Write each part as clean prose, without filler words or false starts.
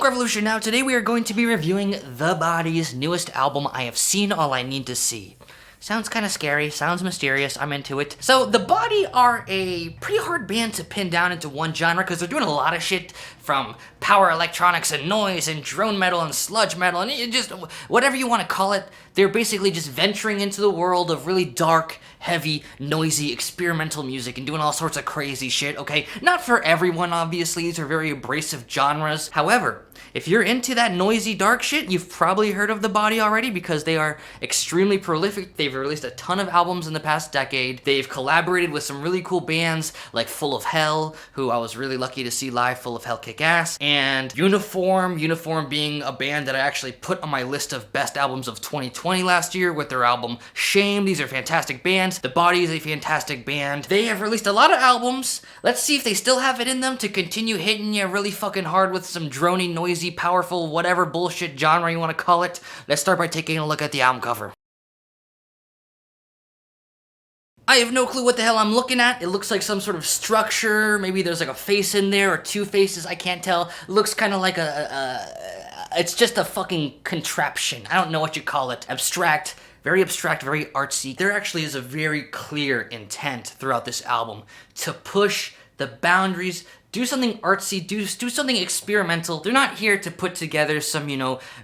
Revolution. Now, today we are going to be reviewing The Body's newest album, I Have Seen All I Need to See. Sounds kind of scary, sounds mysterious, I'm into it. So, The Body are a pretty hard band to pin down into one genre because they're doing a lot of shit from power electronics and noise and drone metal and sludge metal and just whatever you want to call it. They're basically just venturing into the world of really dark, heavy, noisy, experimental music and doing all sorts of crazy shit, okay? Not for everyone, obviously. These are very abrasive genres. However, if you're into that noisy, dark shit, you've probably heard of The Body already because they are extremely prolific. They've released a ton of albums in the past decade. They've collaborated with some really cool bands like Full of Hell, who I was really lucky to see live. Full of Hell kick ass. And Uniform being a band that I actually put on my list of best albums of 2020 last year with their album Shame. These are fantastic bands. The Body is a fantastic band. They have released a lot of albums. Let's see if they still have it in them to continue hitting you really fucking hard with some drony, noisy, powerful, whatever bullshit genre you want to call it. Let's start by taking a look at the album cover. I have no clue what the hell I'm looking at. It looks like some sort of structure. Maybe there's like a face in there or two faces. I can't tell. It looks kind of like it's just a fucking contraption. I don't know what you call it. Abstract, very artsy. There actually is a very clear intent throughout this album to push the boundaries, do something artsy, do something experimental. They're not here to put together some,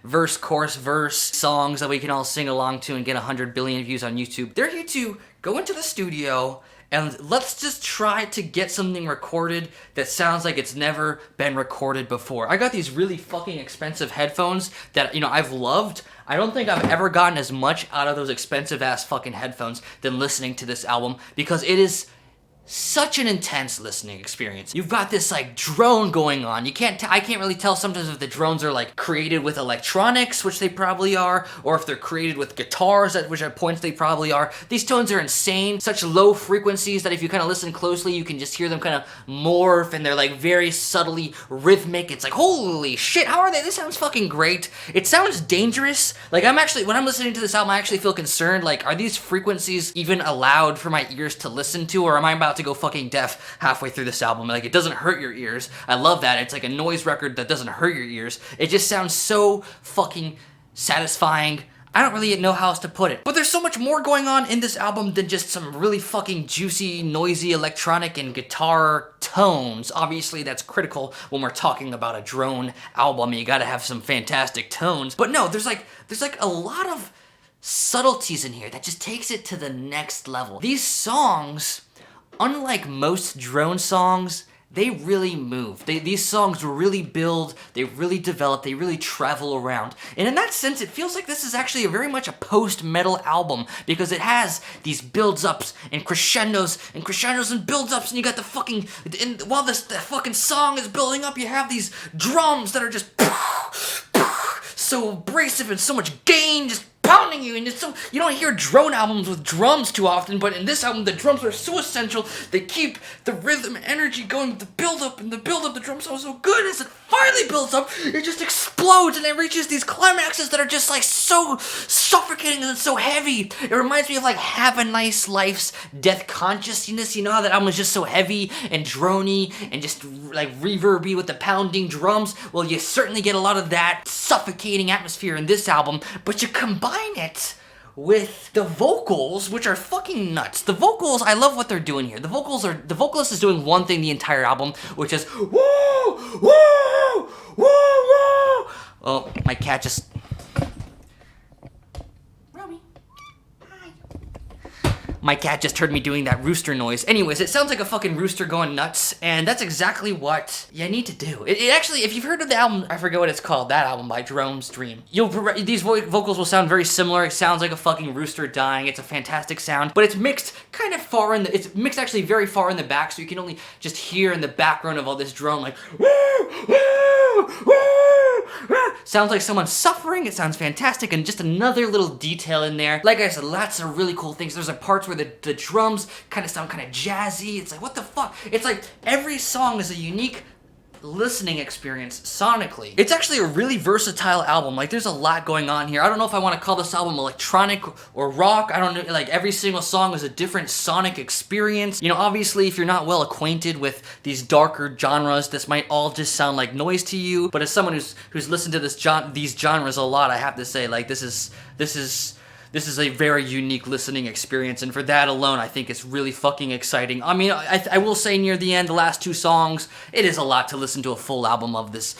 verse, chorus, verse songs that we can all sing along to and get 100 billion views on YouTube. They're here to go into the studio and let's just try to get something recorded that sounds like it's never been recorded before. I got these really fucking expensive headphones that, I've loved. I don't think I've ever gotten as much out of those expensive ass fucking headphones than listening to this album because it is such an intense listening experience. You've got this like drone going on. I can't really tell sometimes if the drones are like created with electronics, which they probably are, or if they're created with guitars, which at points they probably are. These tones are insane. Such low frequencies that if you kind of listen closely, you can just hear them kind of morph and they're like very subtly rhythmic. It's like, holy shit, how are they? This sounds fucking great. It sounds dangerous. Like when I'm listening to this album, I actually feel concerned. Like, are these frequencies even allowed for my ears to listen to, or am I about to go fucking deaf halfway through this album? Like, it doesn't hurt your ears. I love that. It's like a noise record that doesn't hurt your ears. It just sounds so fucking satisfying. I don't really know how else to put it. But there's so much more going on in this album than just some really fucking juicy, noisy electronic and guitar tones. Obviously, that's critical when we're talking about a drone album. You gotta have some fantastic tones. But no, there's like a lot of subtleties in here that just takes it to the next level. These songs, unlike most drone songs, they really move. These songs really build, they really develop, they really travel around. And in that sense, it feels like this is actually very much a post-metal album because it has these builds-ups and crescendos and builds-ups, and you got the fucking, and while the fucking song is building up, you have these drums that are just so abrasive and so much gain, just pounding you, and it's so, you don't hear drone albums with drums too often, but in this album the drums are so essential. They keep the rhythm and energy going, the build up, the drums are so good. As it finally builds up, it just explodes and it reaches these climaxes that are just like so suffocating and so heavy. It reminds me of like Have a Nice Life's Death Consciousness. You know how that album is just so heavy and drony and just like reverby with the pounding drums? Well, you certainly get a lot of that suffocating atmosphere in this album, but you combine it with the vocals, which are fucking nuts. The vocals, I love what they're doing here. The vocalist is doing one thing the entire album, which is woo, woo, woo, woo. Oh, my cat just... My cat just heard me doing that rooster noise. Anyways, it sounds like a fucking rooster going nuts, and that's exactly what you need to do. It actually, if you've heard of the album, I forget what it's called, that album by Jerome's Dream, these vocals will sound very similar. It sounds like a fucking rooster dying. It's a fantastic sound, but it's mixed kind of far in the, it's mixed actually very far in the back, so you can only just hear in the background of all this drone like, woo, woo, woo. Sounds like someone's suffering. It sounds fantastic, and just another little detail in there. Like I said, lots of really cool things. There's a parts where the drums kind of sound kind of jazzy. It's like, what the fuck? It's like every song is a unique listening experience sonically. It's actually a really versatile album. Like, there's a lot going on here. I don't know if I want to call this album electronic or rock. I don't know, like, every single song is a different sonic experience. You know, obviously, if you're not well acquainted with these darker genres, this might all just sound like noise to you. But as someone who's listened to these genres a lot, I have to say, like, this is a very unique listening experience, and for that alone, I think it's really fucking exciting. I mean, I will say near the end, the last 2 songs, it is a lot to listen to a full album of this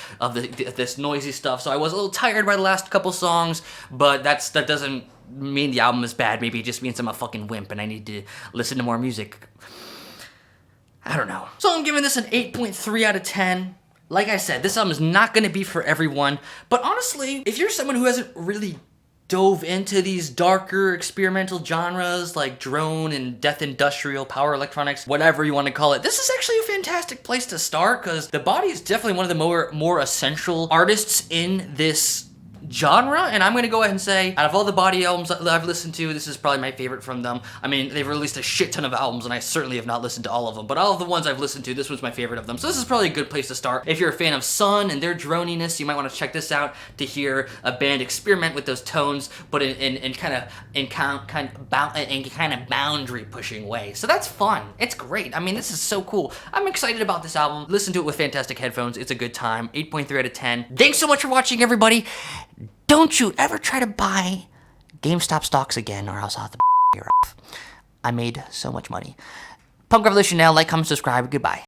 noisy stuff. So I was a little tired by the last couple songs, but that doesn't mean the album is bad. Maybe it just means I'm a fucking wimp and I need to listen to more music. I don't know. So I'm giving this an 8.3 out of 10. Like I said, this album is not going to be for everyone, but honestly, if you're someone who hasn't really dove into these darker experimental genres like drone and death industrial, power electronics, whatever you want to call it, this is actually a fantastic place to start, because The Body is definitely one of the more essential artists in this genre, and I'm gonna go ahead and say, out of all the Body albums that I've listened to, this is probably my favorite from them. I mean, they've released a shit ton of albums, and I certainly have not listened to all of them, but all of the ones I've listened to, this was my favorite of them. So this is probably a good place to start. If you're a fan of Sun and their droniness, you might want to check this out to hear a band experiment with those tones, but in kind of boundary pushing way. So that's fun. It's great. I mean, this is so cool. I'm excited about this album. Listen to it with fantastic headphones. It's a good time. 8.3 out of 10. Thanks so much for watching, everybody. Don't you ever try to buy GameStop stocks again, or else I'll have to your off. I made so much money. Punk Revolution now. Like, comment, subscribe. Goodbye.